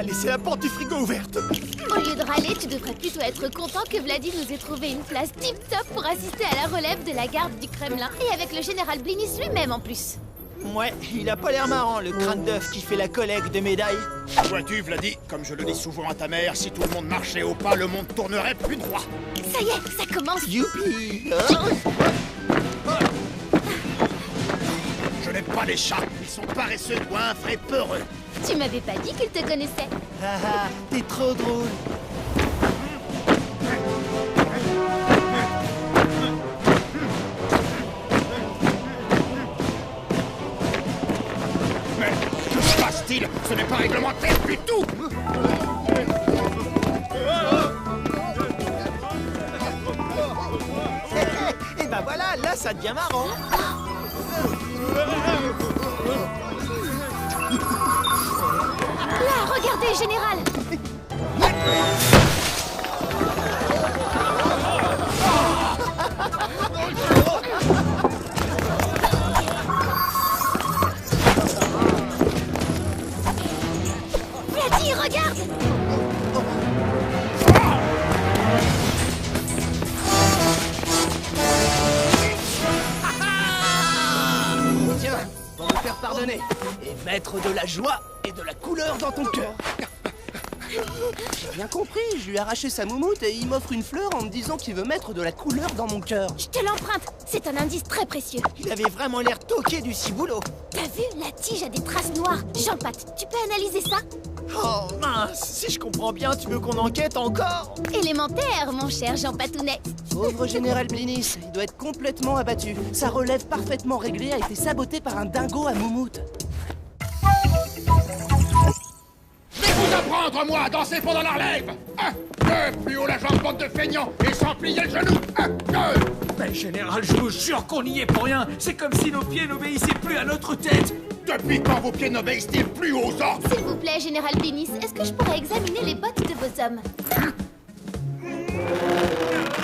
laissé la porte du frigo ouverte. Au lieu de râler, tu devrais plutôt être content que Vladi nous ait trouvé une place tip-top pour assister à la relève de la garde du Kremlin. Et avec le général Blinis lui-même en plus. Ouais, il a pas l'air marrant, le crâne d'œuf qui fait la collecte de médailles. Vois-tu, Vladi, comme je le dis souvent à ta mère, si tout le monde marchait au pas, le monde tournerait plus droit. Ça y est, ça commence. Youpi! Je n'aime pas les chats, ils sont paresseux, goinfres et peureux. Tu m'avais pas dit qu'il te connaissait. Ah ah, t'es trop drôle. Mais que se passe-t-il? Ce n'est pas réglementaire du tout. Et bah voilà, là ça devient marrant. Là, regardez, général. Vladi, regarde. Tiens, pour me faire pardonner. Et mettre de la joie et de la couleur dans ton cœur. J'ai bien compris, je lui ai arraché sa moumoute et il m'offre une fleur en me disant qu'il veut mettre de la couleur dans mon cœur. Je te l'emprunte. C'est un indice très précieux. Il avait vraiment l'air toqué du ciboulot. T'as vu? La tige a des traces noires. Jean-Pat, tu peux analyser ça? Oh mince, si je comprends bien, tu veux qu'on enquête encore? Élémentaire, mon cher Jean Patounet. Pauvre général Blinis, il doit être complètement abattu. Sa relève parfaitement réglée a été sabotée par un dingo à moumoute. Je vais vous apprendre, moi, à danser pendant la relève. 1, 2, plus haut la jambe, bande de feignants, et sans plier le genou. 1, 2. Mais général, je vous jure qu'on n'y est pour rien. C'est comme si nos pieds n'obéissaient plus à notre tête. Depuis quand vos pieds n'obéissent-ils plus aux ordres? S'il vous plaît, général Blinis, est-ce que je pourrais examiner les bottes de vos hommes?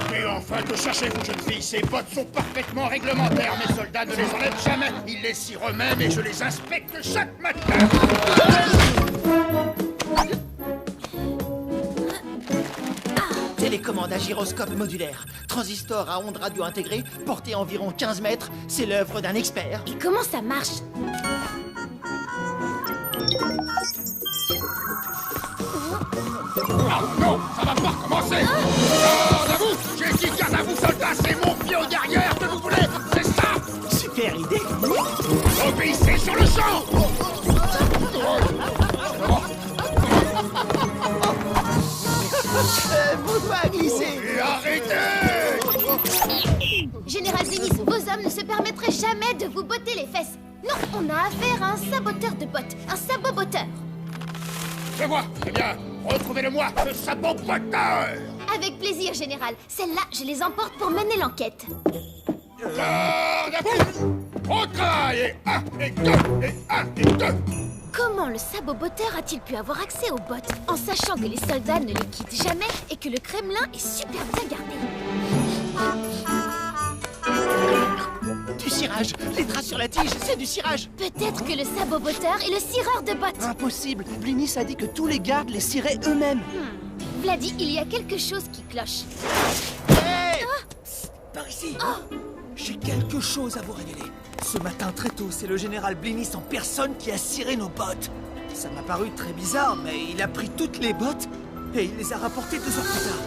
Mais enfin, que cherchez-vous, jeune fille? Ces bottes sont parfaitement réglementaires. Mes soldats ne les enlèvent jamais. Ils les cirent eux-mêmes et je les inspecte chaque matin. Télécommande à gyroscope modulaire. Transistor à ondes radio intégrées, portée environ 15 mètres. C'est l'œuvre d'un expert. Et comment ça marche? Ah non, ça va pas recommencer. Garde à vous. J'ai dit garde à vous, soldats. C'est mon pied au derrière que vous voulez. C'est ça. Super idée. Obéissez sur le champ. Mon doigt a glissé. Et arrêtez. Général Blinis, vos hommes ne se permettraient jamais de vous botter les fesses. Non, on a affaire à un saboteur de bottes, un saboboteur. Je vois. Eh bien, retrouvez-le-moi, ce saboteur. Avec plaisir, général. Celles-là, je les emporte pour mener l'enquête. Garde à vous. Au travail. Et 1, et 2, et 1, et 2. Comment le saboboteur a-t-il pu avoir accès aux bottes en sachant que les soldats ne les quittent jamais et que le Kremlin est super bien gardé? Du cirage. Les traces sur la tige, c'est du cirage. Peut-être que le saboboteur est le cireur de bottes. Impossible, Blinis a dit que tous les gardes les ciraient eux-mêmes. Vladi, il y a quelque chose qui cloche. Hey! Par ici. J'ai quelque chose à vous révéler. Ce matin très tôt, c'est le général Blinis en personne qui a ciré nos bottes. Ça m'a paru très bizarre, mais il a pris toutes les bottes et il les a rapportées 2 heures plus tard.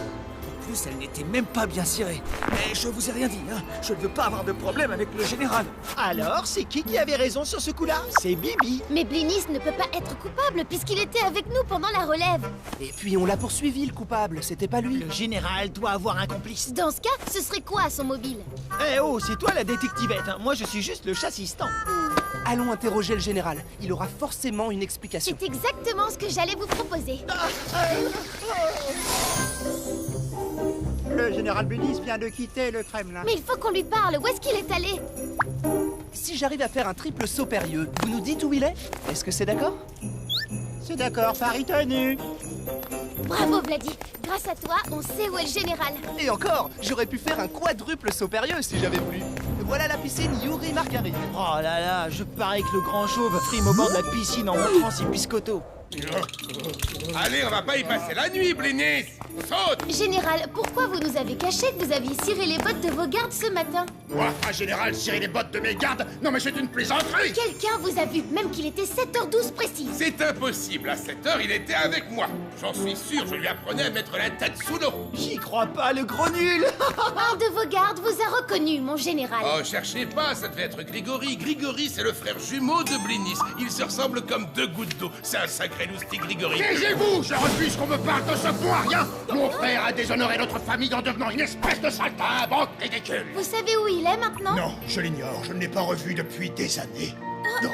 En plus, elles n'étaient même pas bien cirées. Mais je vous ai rien dit, hein. Je ne veux pas avoir de problème avec le général. Alors, c'est qui avait raison sur ce coup-là? C'est Bibi. Mais Blinis ne peut pas être coupable puisqu'il était avec nous pendant la relève. Et puis on l'a poursuivi, le coupable, c'était pas lui. Le général doit avoir un complice. Dans ce cas, ce serait quoi à son mobile? Eh oh, c'est toi la détectivette, hein. Moi je suis juste le chassistant. Allons interroger le général, il aura forcément une explication. C'est exactement ce que j'allais vous proposer. Le général Blinis vient de quitter le Kremlin. Mais il faut qu'on lui parle. Où est-ce qu'il est allé? Si j'arrive à faire un triple saut périlleux, vous nous dites où il est? Est-ce que c'est d'accord? C'est d'accord, pari tenu. Bravo, Vladi. Grâce à toi, on sait où est le général. Et encore, j'aurais pu faire un quadruple saut périlleux si j'avais voulu. Voilà la piscine Yuri Markari. Oh là là, je parie que le grand chauve frime au bord de la piscine en montrant ses biscottos. Allez, on va pas y passer la nuit, Blinis. Saute! Général, pourquoi vous nous avez caché que vous aviez ciré les bottes de vos gardes ce matin? Moi, un général, cirer les bottes de mes gardes? Non mais c'est une plaisanterie! Quelqu'un vous a vu, même qu'il était 7h12 précise. C'est impossible, à 7 heures, il était avec moi. J'en suis sûr, je lui apprenais à mettre la tête sous l'eau. J'y crois pas, le gros nul. Un de vos gardes vous a reconnu, mon général. Oh, cherchez pas, ça devait être Grigory. Grigory, c'est le frère jumeau de Blinis. Ils se ressemblent comme deux gouttes d'eau. C'est un sacré loustic, Grigory. Taisez-vous! Je refuse qu'on me parle de ce point rien! Mon frère a déshonoré notre famille en devenant une espèce de saltimbanque ridicule! Vous savez où il est maintenant? Non, je l'ignore, je ne l'ai pas revu depuis des années. Non.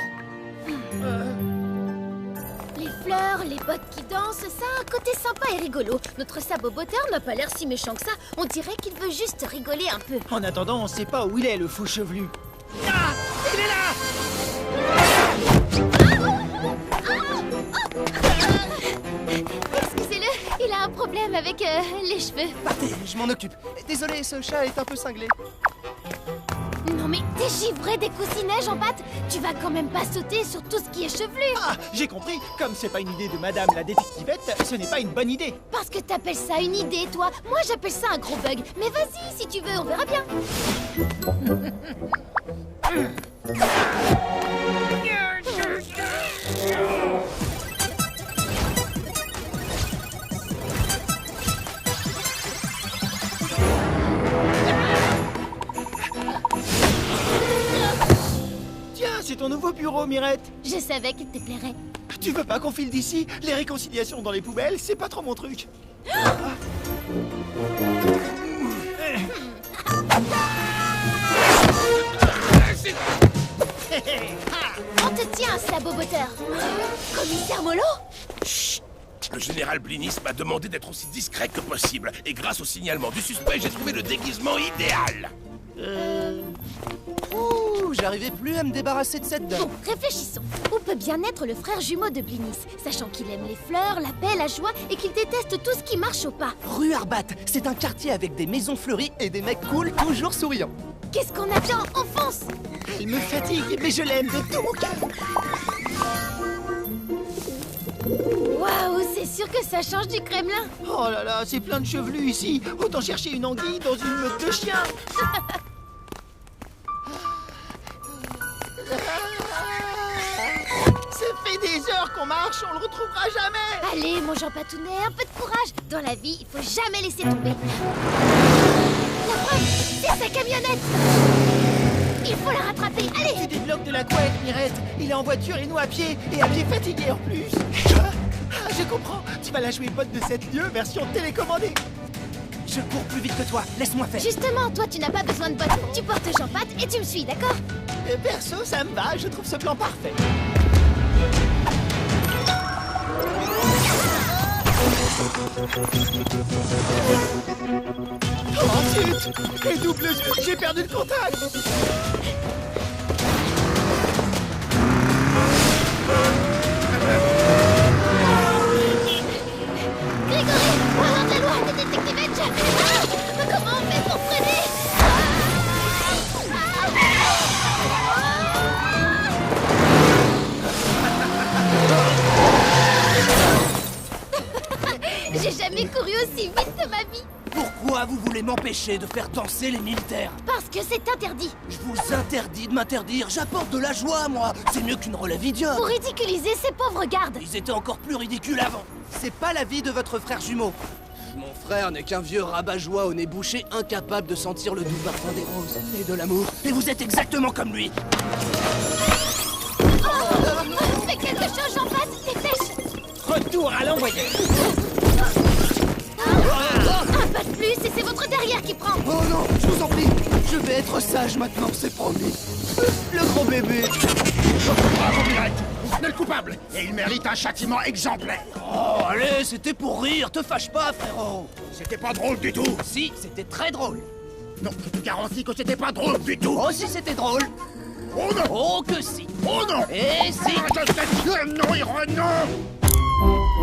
Les fleurs, les bottes qui dansent, ça a un côté sympa et rigolo. Notre saboteur n'a pas l'air si méchant que ça. On dirait qu'il veut juste rigoler un peu. En attendant, on sait pas où il est, le faux chevelu. Ah! Il est là! Excusez-le, il a un problème avec les cheveux. Partez, je m'en occupe. Désolé, ce chat est un peu cinglé. Non mais t'es givré des coussinets, Jean-Pat. Tu vas quand même pas sauter sur tout ce qui est chevelu. Ah, j'ai compris. Comme c'est pas une idée de madame la détectivette, ce n'est pas une bonne idée. Parce que t'appelles ça une idée, toi. Moi, j'appelle ça un gros bug. Mais vas-y, si tu veux, on verra bien. Tiens, c'est ton nouveau bureau, Mirette. Je savais qu'il te plairait. Tu veux pas qu'on file d'ici? Les réconciliations dans les poubelles, c'est pas trop mon truc. On te tient, saboteur. Commissaire Molo? Chut! Le général Blinis m'a demandé d'être aussi discret que possible. Et grâce au signalement du suspect, j'ai trouvé le déguisement idéal. Ouh, j'arrivais plus à me débarrasser de cette dame. Bon, réfléchissons. Où peut bien être le frère jumeau de Blinis, sachant qu'il aime les fleurs, la paix, la joie et qu'il déteste tout ce qui marche au pas? Rue Arbat, c'est un quartier avec des maisons fleuries et des mecs cool, toujours souriants. Qu'est-ce qu'on attend? On fonce! Elle me fatigue, mais je l'aime de tout mon cœur. Waouh, c'est sûr que ça change du Kremlin. Oh là là, c'est plein de chevelus ici. Autant chercher une anguille dans une meute de chiens. Ça fait des heures qu'on marche, on le retrouvera jamais. Allez, mon Jean Patounet, un peu de courage. Dans la vie, il faut jamais laisser tomber. La preuve, c'est sa camionnette. Il faut la rattraper, allez! Tu débloques de la couette, Mirette. Il est en voiture et nous à pied, et à pied fatigué en plus. Ah, je comprends. Tu vas la jouer pote de cette lieu version télécommandée. Je cours plus vite que toi, laisse-moi faire. Justement, toi, tu n'as pas besoin de bottes. Tu portes Jean-Pat et tu me suis, d'accord? Et perso, ça me va, je trouve ce plan parfait. Oh zut! Et double zut, j'ai perdu le contact! Grégory, parlant de la loi des détectives, comment on fait pour freiner? J'ai jamais couru aussi vite de ma vie. Pourquoi vous voulez m'empêcher de faire danser les militaires? Parce que c'est interdit. Je vous interdis de m'interdire, j'apporte de la joie, moi. C'est mieux qu'une relève idiote. Pour ridiculiser ces pauvres gardes. Ils étaient encore plus ridicules avant. C'est pas la vie de votre frère jumeau. Mon frère n'est qu'un vieux rabat-joie au nez bouché, incapable de sentir le doux parfum des roses et de l'amour. Et vous êtes exactement comme lui. Fais quelque chose, Jean-Pat, dépêche. Retour à l'envoyeur. Un pas de plus et c'est votre derrière qui prend. Oh non, je vous en prie. Je vais être sage maintenant, c'est promis. Le gros bébé. Bravo, Mirette! Vous êtes le coupable, et il mérite un châtiment exemplaire! Oh, allez, c'était pour rire, te fâche pas, frérot. C'était pas drôle du tout! Si, c'était très drôle. Non, je te garantis que c'était pas drôle du tout! Oh, si c'était drôle. Oh non! Oh, que si. Oh non! Et si. Ah, je sais que non, non!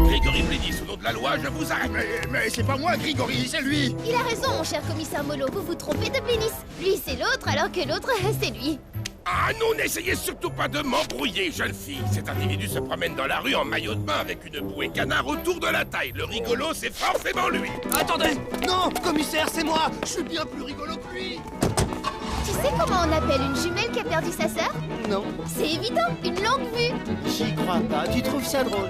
Grégory Blinis, au nom de la loi, je vous arrête. Mais c'est pas moi, Grigori, c'est lui. Il a raison, mon cher commissaire Molo, vous vous trompez de Blinis. Lui, c'est l'autre, alors que l'autre, c'est lui. Ah non, n'essayez surtout pas de m'embrouiller, jeune fille. Cet individu se promène dans la rue en maillot de bain avec une bouée canard autour de la taille. Le rigolo, c'est forcément lui. Attendez! Non, commissaire, c'est moi! Je suis bien plus rigolo que lui! Tu sais comment on appelle une jumelle qui a perdu sa sœur? Non. C'est évident, une longue vue. J'y crois pas, tu trouves ça drôle?